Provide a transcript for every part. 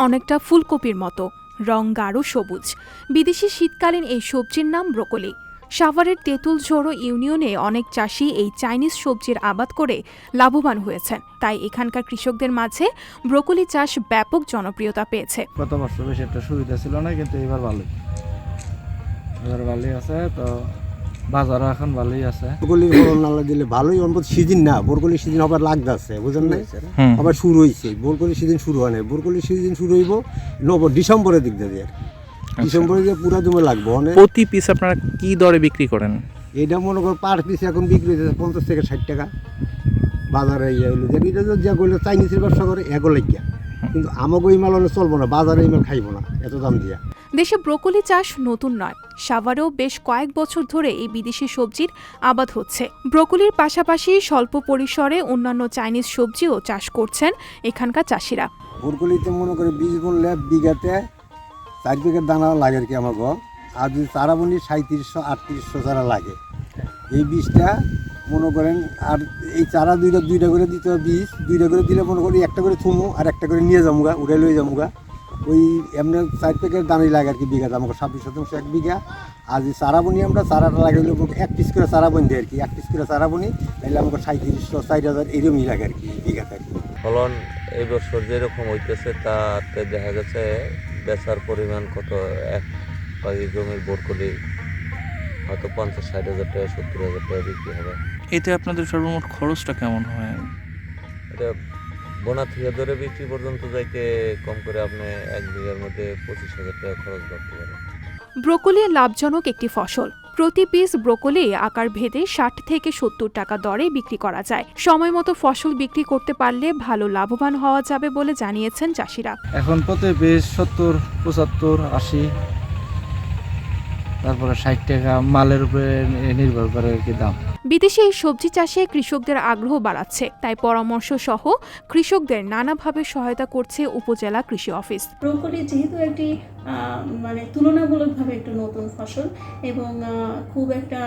অনেকটা ফুলকপির মতো, রং গাঢ় সবুজ। বিদেশি শীতকালীন এই সবজির নাম ব্রোকলি। সাভারের তেঁতুলঝোড়ো ইউনিয়নে অনেক চাষি এই চাইনিজ সবজির আবাদ করে লাভবান হয়েছেন। তাই এখানকার কৃষকদের মাঝে ব্রোকলি চাষ ব্যাপক জনপ্রিয়তা পেয়েছে। গত বছর বেশি একটা সুবিধা ছিল না, কিন্তু এবার ভালোই আছে। তো বাজারও এখন ভালোই আছে। ব্রোকলির ফলন আল্লাহ দিলে ভালোই, অন্তত সিজন না, ব্রোকলির সিজন আবার লাগতেছে, বুঝলেন না? আবার শুরু হয়েছে, ব্রোকলির সিজন শুরু হয় না, ব্রোকলির সিজন শুরু হইব ডিসেম্বরের দিক দিয়ে আর কি। ডিসেম্বরে দিয়ে পুরা জমে লাগবে। প্রতি পিস আপনারা কি দরে বিক্রি করেন? এটা মনে করো পার পিস এখন বিক্রি হচ্ছে 50 থেকে 60 টাকা বাজারে। এটা যা করলে চাইনিজের ব্যবসা করে এগো লাগিয়া, কিন্তু আমাকে এই মাল হলে চলবো না, বাজারে এই মাল খাইবো না এত দাম দিয়া। দেশে ব্রোকলি চাষ নতুন নয়, সাভারেও বেশ কয়েক বছর ধরে এই বিদেশি সবজির আবাদ হচ্ছে। ব্রোকলির পাশাপাশি স্বল্প পরিসরে অন্যান্য চাইনিজ সবজিও চাষ করছেন এখানকার চাষিরা। ব্রোকলিতে মনে করে বীজ বললে বিঘাতে 4 প্যাকেট দানা লাগে আর কি আমাকে। আর যদি চারা বুনি 3700-3800 চারা লাগে। এই বীজটা মনে করেন, আর এই চারা দুইটা করে দিতে হবে। বীজ দুইটা করে দিলে মনে করি একটা করে থুমো আর একটা করে নিয়ে যাবো গা, উড়ে লয়ে যাবো গা। ওই এমনি 4 প্যাকেট দানাই লাগে আর কি বিঘাতে আমাকে 26% 1 বিঘা। আর যে চারা বুনি আমরা চারাটা লাগে হলো 1 পিস করে চারা বুনি দেয় আর কি। 1 পিস করে চারা বুনি তাহলে আমাকে 3700-4000 এরকমই লাগে আর কি বিঘাতে আর কি। ফলন এই বছর যেরকম হইতেছে তাতে দেখা গেছে বেচার পরিমাণ কত, এক বাগি জমির ব্রোকলি হয়তো 50-60 হাজার টাকা 70 হাজার টাকা বিক্রি হবে। এতে আপনাদের সর্বমোট খরচটা কেমন হয়? এটা বোনা থেকে ধরে বিক্রি পর্যন্ত যাইতে কম করে আপনি 1 বিঘার মধ্যে 25,000 টাকা খরচ করতে পারেন। ব্রোকলি লাভজনক একটি ফসল। প্রতি পিস ব্রোকলি আকার ভেদে 60 থেকে 70 টাকা দরে বিক্রি করা যায়। সময় মতো ফসল বিক্রি করতে পারলে ভালো লাভবান হওয়া যাবে বলে জানিয়েছেন চাষিরা। এখন প্রতি পিস 70, 75, 80, তারপরে 60 টাকা মালের উপরে নির্ভর করে আর কি দাম। বিদেশি এই সবজি চাষে কৃষকদের আগ্রহ বাড়াচ্ছে, তাই পরামর্শ সহ কৃষকদের নানাভাবে সহায়তা করছে উপজেলা কৃষি অফিস। ব্রোকলি যেহেতু একটি তুলনামূলকভাবে একটু নতুন ফসল এবং খুব একটা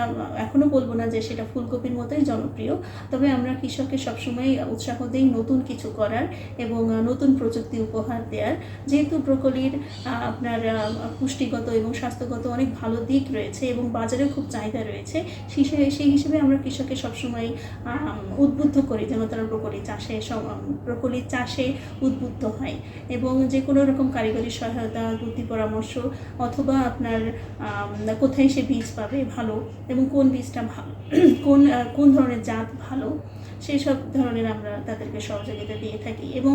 এখনও বলবো না যে সেটা ফুলকপির মতোই জনপ্রিয়, তবে আমরা কৃষককে সবসময় উৎসাহ দিই নতুন কিছু করার এবং নতুন প্রযুক্তি উপহার দেওয়ার। যেহেতু ব্রোকলির আপনার পুষ্টিগত এবং স্বাস্থ্যগত অনেক ভালো দিক রয়েছে এবং বাজারে খুব চাহিদা রয়েছে, সেই হিসেবে আমরা কৃষককে সবসময় উদ্বুদ্ধ করি যেন তারা ব্রোকলি চাষে উদ্বুদ্ধ হয় এবং যে কোনো রকম কারিগরি সহায়তা, বুদ্ধি পরামর্শ অথবা আপনার কোথায় সে বীজ পাবে ভালো এবং কোন বীজটা ভালো, কোন ধরনের জাত ভালো, সেই সব ধরনের আমরা তাদেরকে সহযোগিতা দিয়ে থাকি এবং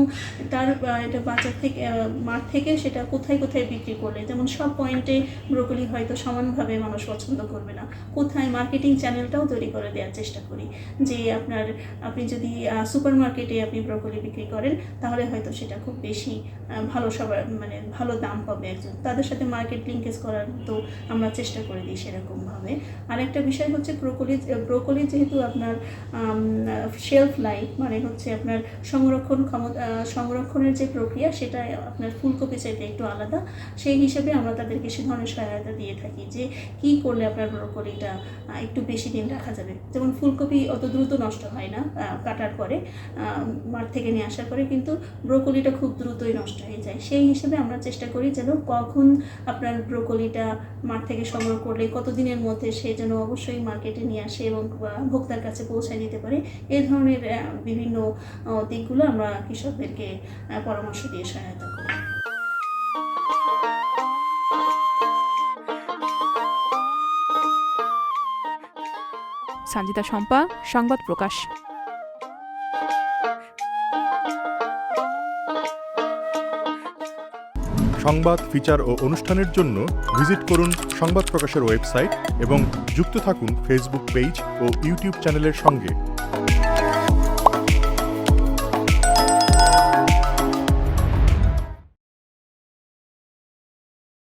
তার এটা বাজার থেকে মাঠ থেকে সেটা কোথায় বিক্রি করলে, যেমন সব পয়েন্টে ব্রোকলি হয়তো সমানভাবে মানুষ পছন্দ করবে না, কোথায় মার্কেটিং চ্যানেলটাও তৈরি করে দেওয়ার চেষ্টা করি যে আপনি যদি সুপার মার্কেটে আপনি ব্রোকলি বিক্রি করেন তাহলে হয়তো সেটা খুব বেশি ভালো দাম পাবে একজন, তাদের সাথে মার্কেট লিঙ্কেজ করার তো আমরা চেষ্টা করে দিই সেরকমভাবে। আরেকটা বিষয় হচ্ছে ব্রোকলি যেহেতু আপনার শেলফ লাইফ মানে হচ্ছে আপনার সংরক্ষণের যে প্রক্রিয়া সেটা আপনার ফুলকপি চাইতে একটু আলাদা, সেই হিসেবে আমরা তাদেরকে সে ধরনের সহায়তা দিয়ে থাকি যে কি করলে আপনার ব্রোকলিটা একটু বেশি দিন রাখা যাবে। যেমন ফুলকপি অত দ্রুত নষ্ট হয় না কাটার পরে, মাঠ থেকে নিয়ে আসার পরে, কিন্তু ব্রোকলিটা খুব দ্রুতই নষ্ট হয়ে যায়। সেই হিসেবে আমরা চেষ্টা করি যেন কখন আপনার ব্রোকলিটা মাঠ থেকে সংগ্রহ করলে কতদিনের মধ্যে সে যেন অবশ্যই মার্কেটে নিয়ে আসে এবং ভোক্তার কাছে পৌঁছায় দিতে পারে। এই ধরনের বিভিন্ন দিকগুলো আমরা কৃষকদেরকে পরামর্শ দিয়ে সহায়তা করি। সঞ্জিতা শম্পা, সংবাদ প্রকাশ। সংবাদ, ফিচার ও অনুষ্ঠানের জন্য ভিজিট করুন সংবাদ প্রকাশের ওয়েবসাইট এবং যুক্ত থাকুন ফেসবুক পেজ ও ইউটিউব চ্যানেলের সঙ্গে।